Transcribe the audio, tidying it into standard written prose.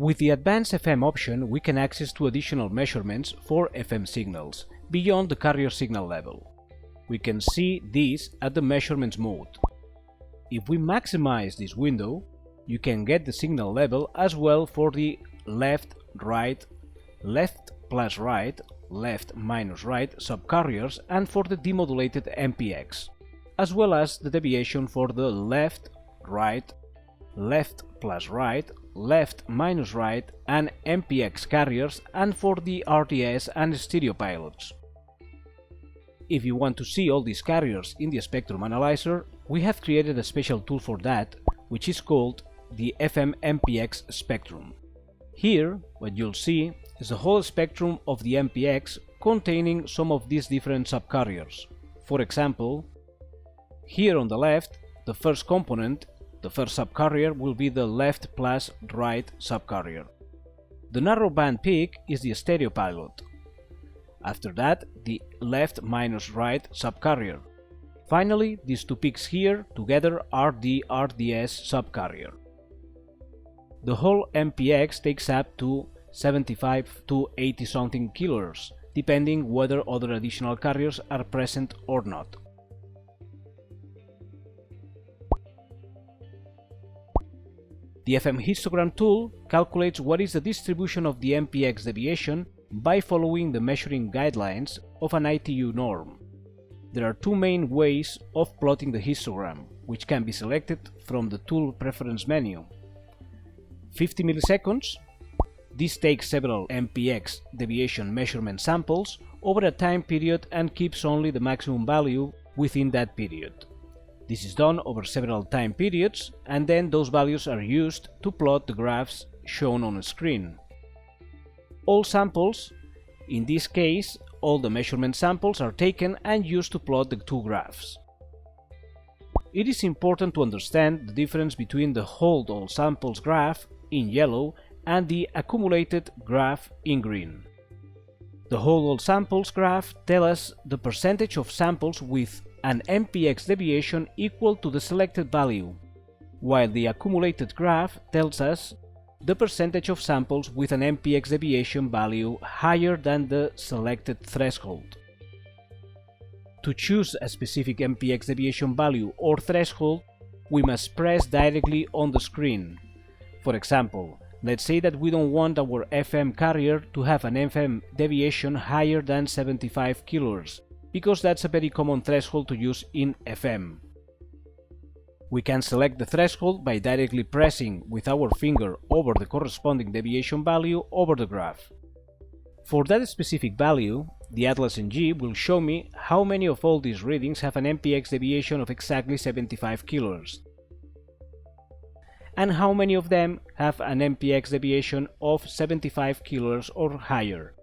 With the Advanced FM option, we can access to additional measurements for FM signals beyond the carrier signal level. We can see this at the Measurements mode. If we maximize this window, you can get the signal level as well for the left, right, left plus right, left minus right subcarriers and for the demodulated MPX, as well as the deviation for the left, right, left plus right, left minus right and MPX carriers and for the RTS and stereo pilots. If you want to see all these carriers in the spectrum analyzer, we have created a special tool for that, which is called the FM MPX spectrum. Here, what you'll see is the whole spectrum of the MPX containing some of these different subcarriers. For example, here on the left, the first component, the first subcarrier will be the left plus right subcarrier. The narrowband peak is the stereo pilot. After that, the left minus right subcarrier. Finally, these two peaks here together are the RDS subcarrier. The whole MPX takes up to 75 to 80 something kilohertz, depending whether other additional carriers are present or not. The FM histogram tool calculates what is the distribution of the MPX deviation by following the measuring guidelines of an ITU norm. There are two main ways of plotting the histogram, which can be selected from the tool preference menu. 50 milliseconds. This takes several MPX deviation measurement samples over a time period and keeps only the maximum value within that period. This is done over several time periods, and then those values are used to plot the graphs shown on the screen. All samples, in this case, all the measurement samples are taken and used to plot the two graphs. It is important to understand the difference between the hold all samples graph in yellow and the accumulated graph in green. The hold all samples graph tells us the percentage of samples with an MPX deviation equal to the selected value, while the accumulated graph tells us the percentage of samples with an MPX deviation value higher than the selected threshold. To choose a specific MPX deviation value or threshold, we must press directly on the screen. For example, let's say that we don't want our FM carrier to have an FM deviation higher than 75 kHz, because that's a very common threshold to use in FM. We can select the threshold by directly pressing with our finger over the corresponding deviation value over the graph. For that specific value, the Atlas NG will show me how many of all these readings have an MPX deviation of exactly 75 kHz, and how many of them have an MPX deviation of 75 kHz or higher.